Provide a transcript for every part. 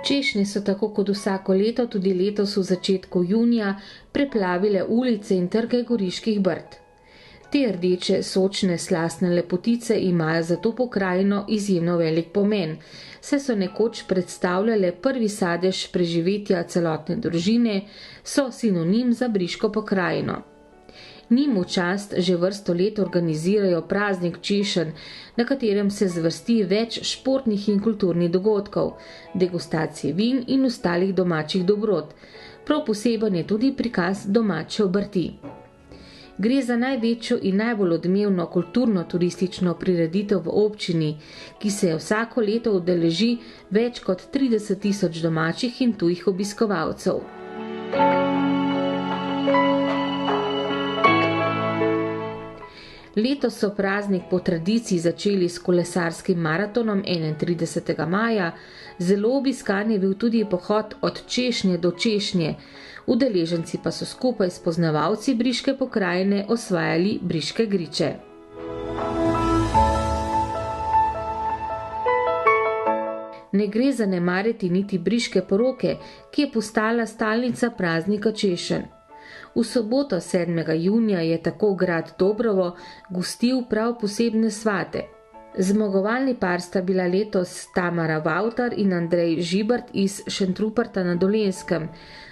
Češnje so tako kot vsako leto tudi letos v začetku junija preplavile ulice in trge Goriških Brd. Te rdeče, sočne, slastne lepotice imajo za to pokrajino izjemno velik pomen, saj so nekoč predstavljale prvi sadež preživetja celotne družine, so sinonim za briško pokrajino. Njim v čast že vrsto let organizirajo praznik češenj, na katerem se zvrsti več športnih in kulturnih dogodkov, degustacije vin in ostalih domačih dobrot. Prav poseben je tudi prikaz domače obrti. Gre za največjo in najbolj odmevno kulturno-turistično prireditev v občini, ki se vsako leto udeleži več kot 30.000 domačih in tujih obiskovalcev. Letos so praznik po tradiciji začeli s kolesarskim maratonom 31. maja, zelo obiskan je bil tudi pohod od češnje do češnje, udeleženci pa so skupaj s poznavalci briške pokrajine osvajali briške griče. Ne gre zanemariti niti briške poroke, ki je postala stalnica praznika češenj. V soboto 7. junija je tako grad Dobrovo gostil prav posebne svate. Zmagovalni par sta bila letos Tamara Vautar in Andrej Žibert iz Šentruperta na Dolenjskem.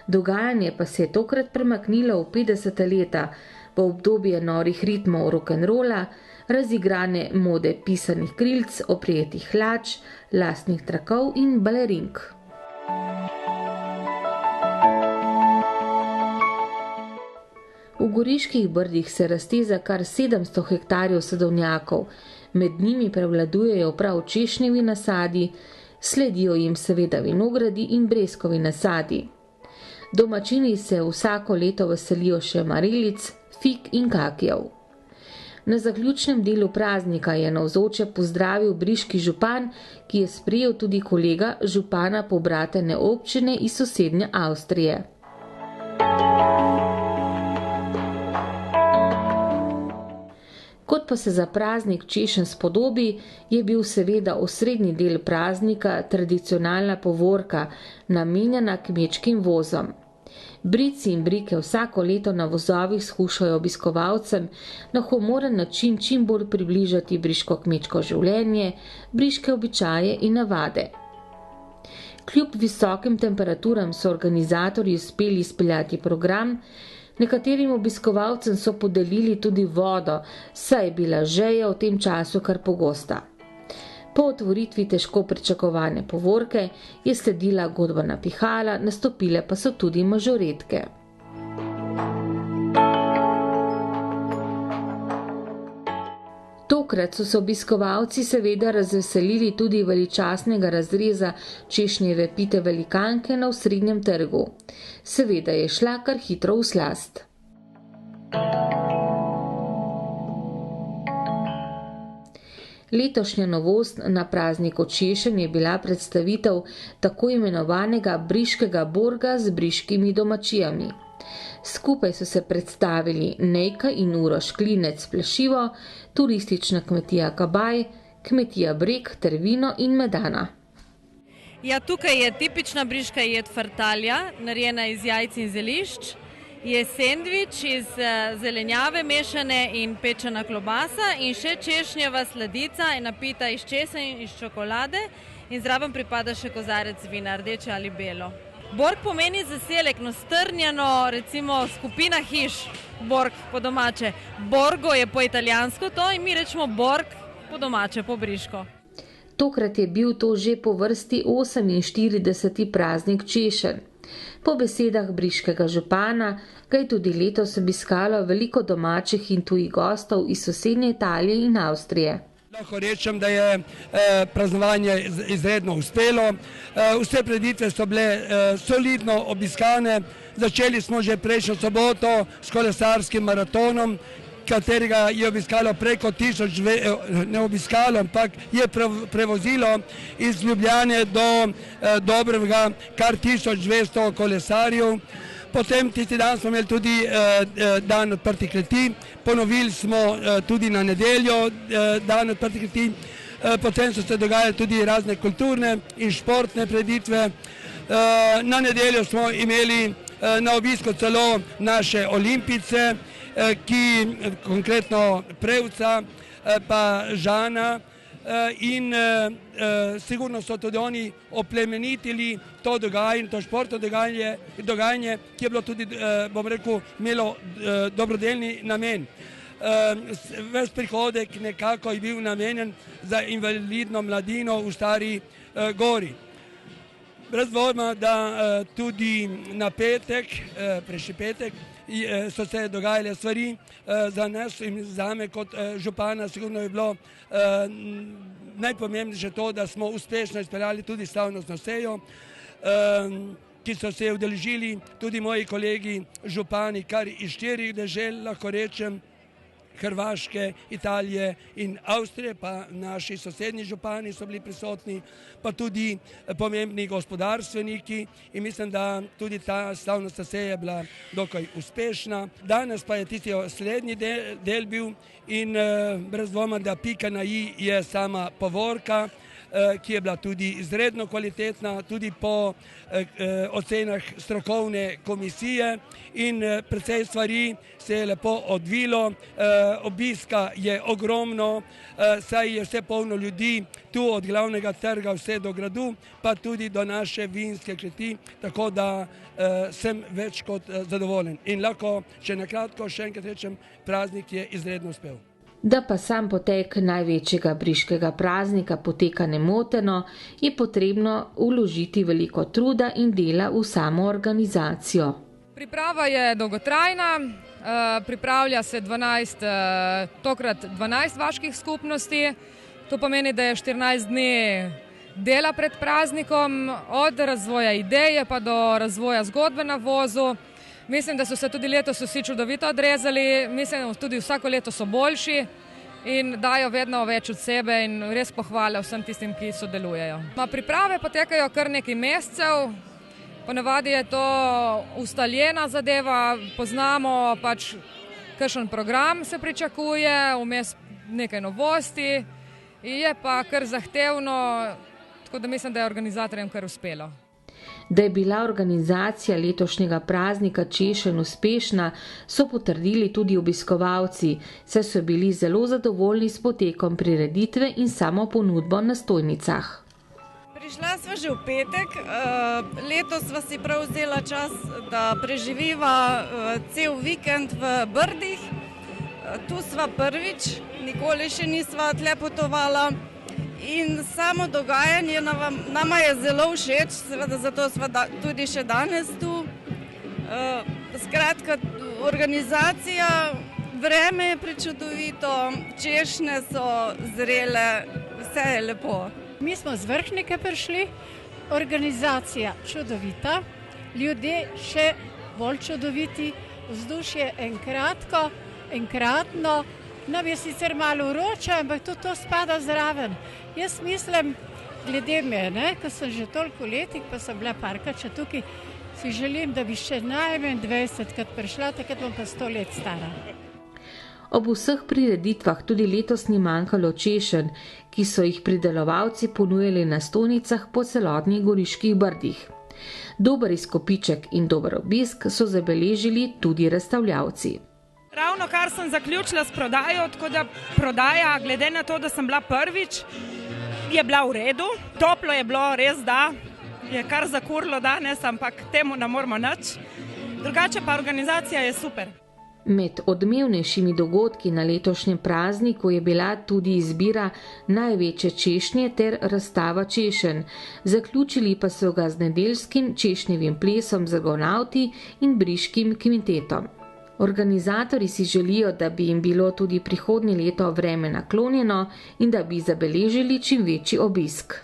Dogajanje pa se je tokrat premaknilo v 50. leta, v obdobje norih ritmov rock'n'rolla, razigrane mode pisanih krilc, oprijetih hlač, lastnih trakov in balerink. V Goriških Brdih se razteza kar 700 hektarjev sadovnjakov, med njimi prevladujejo prav češnjevi nasadi, sledijo jim seveda vinogradi in breskovi nasadi. Domačini se vsako leto veselijo še marelic, fig in kakijev. Na zaključnem delu praznika je navzoče pozdravil briški župan, ki je sprejel tudi kolega župana pobratene občine iz sosednje Avstrije. Kot pa se za praznik češenj spodobi, je bil seveda osrednji del praznika tradicionalna povorka, namenjena kmečkim vozom. Brici in brike vsako leto na vozovih skušajo obiskovalcem na humoren način čim bolj približati briško kmečko življenje, briške običaje in navade. Kljub visokim temperaturam so organizatorji uspeli izpeljati program, nekaterim obiskovalcem so podelili tudi vodo, saj je bila žeja v tem času kar pogosta. Po otvoritvi težko pričakovane povorke je sledila godbena pihala, nastopile pa so tudi mažoretke. Tokrat so se obiskovalci seveda razveselili tudi veličastnega razreza češnjeve pite velikanke na osrednjem trgu. Seveda je šla kar hitro v slast. Letošnja novost na prazniku češenj je bila predstavitev tako imenovanega briškega borga z briškimi domačijami. Skupaj so se predstavili Nejka in Uroš Klinec Plešivo, turistična kmetija Kabaj, kmetija Breg ter vino in medana. Ja, tukaj je tipična briška jed fartalja, narejena iz jajc in zelišč. Je sendvič iz zelenjave mešane in pečena klobasa in še češnjeva sladica je napita iz česen in iz čokolade in zraven pripada še kozarec vina, rdeče ali belo. Borg pomeni zaselek, strnjeno, recimo skupina hiš, borg po domače. Borgo je po italijansko to in mi rečemo borg po domače, po briško. Tokrat je bil to že po vrsti 48. praznik češenj. Po besedah briškega župana ga je tudi letos obiskalo veliko domačih in tujih gostov iz sosednje Italije in Avstrije. Lahko rečem, da je praznovanje izredno uspelo. Vse prireditve so bile solidno obiskane. Začeli smo že prejšnjo soboto s kolesarskim maratonom, katerega je obiskalo preko 1000, ne obiskalo, ampak je prevozilo iz Ljubljane do Dobrovega kar 1200 kolesarjev. Potem tisti dan smo imeli tudi dan odprtih kleti, ponovili smo tudi na nedeljo dan odprtih kleti. potem so se dogajale tudi razne kulturne in športne prireditve. Na nedeljo smo imeli na obisku celo naše Olimpice, ki konkretno Prevca pa Žana, in sigurno so tudi oni oplemenitili to dogajanje, to športno dogajanje, ki je bilo tudi, bom rekel, imelo dobrodelni namen. Ves prihodek nekako je bil namenjen za invalidno mladino v Stari Gori. Brez dvoma, da tudi na petek, prejšnji petek, so se dogajale stvari za nas in zame kot župana. Sigurno je bilo najpomembnejše to, da smo uspešno izpeljali tudi slavnostno sejo, ki so se udeležili tudi moji kolegi župani kar iz 4 dežel, lahko rečem, Hrvaške, Italije in Avstrije, pa naši sosednji župani so bili prisotni, pa tudi pomembni gospodarstveniki, in mislim, da tudi ta slavnostna seja je bila dokaj uspešna. Danes pa je tisti slednji del bil in brez dvoma, da pika na i je sama povorka, ki je bila tudi izredno kvalitetna, tudi po ocenah strokovne komisije, in precej stvari se je lepo odvilo. Obiska je ogromno, saj je vse polno ljudi, tu od glavnega trga vse do gradu, pa tudi do naše vinske kleti, tako da sem več kot zadovoljen. In lahko, če na kratko še enkrat rečem, praznik je izredno uspel. Da pa sam potek največjega briškega praznika poteka nemoteno, je potrebno vložiti veliko truda in dela v samo organizacijo. Priprava je dolgotrajna, pripravlja se tokrat 12 vaških skupnosti. To pomeni, da je 14 dni dela pred praznikom, od razvoja ideje pa do razvoja zgodbe na vozu. Mislim, da so se tudi letos vsi čudovito odrezali, mislim, da tudi vsako leto so boljši in dajo vedno več od sebe in res pohvale vsem tistim, ki sodelujejo. Priprave potekajo kar nekaj mesecev, ponavadi je to ustaljena zadeva, poznamo pač, kakšen program se pričakuje, vmes nekaj novosti, je pa kar zahtevno, tako da mislim, da je organizatorjem kar uspelo. Da je bila organizacija letošnjega praznika češenj uspešna, so potrdili tudi obiskovalci, saj so bili zelo zadovoljni s potekom prireditve in samo ponudbo na stojnicah. Prišla sva že v petek, letos sva si prav vzela čas, da preživiva cel vikend v Brdih. Tu sva prvič, nikoli še nisva tle potovala. In samo dogajanje nama je zelo všeč, seveda zato sva tudi še danes tu. Skratka, organizacija, vreme je prečudovito, češnje so zrele, vse je lepo. Mi smo z Vrhnike prišli, organizacija čudovita, ljudje še bolj čudoviti, vzdušje enkratno. Nam je sicer malo vroče, ampak tudi to spada zraven. Jaz mislim, glede mene, ko sem že toliko letih, pa sem bila parkrat še tukaj, si želim, da bi še najmanj 20krat prišla, takrat bom pa 100 let stara. Ob vseh prireditvah tudi letos ni manjkalo češenj, ki so jih pridelovalci ponujali na stojnicah po celotnih Goriških Brdih. Dober izkupiček in dober obisk so zabeležili tudi razstavljavci. Ravno kar sem zaključila s prodajo, tako da prodaja, glede na to, da sem bila prvič, je bila v redu. Toplo je bilo, res da, je kar zakurilo danes, ampak temu ne moramo nič. Drugače pa organizacija je super. Med odmevnejšimi dogodki na letošnjem prazniku je bila tudi izbira največje češnje ter razstava češenj. Zaključili pa so ga z nedeljskim češnjevim plesom z Argonavti in briškim kvintetom. Organizatorji si želijo, da bi jim bilo tudi prihodnje leto vreme naklonjeno in da bi zabeležili čim večji obisk.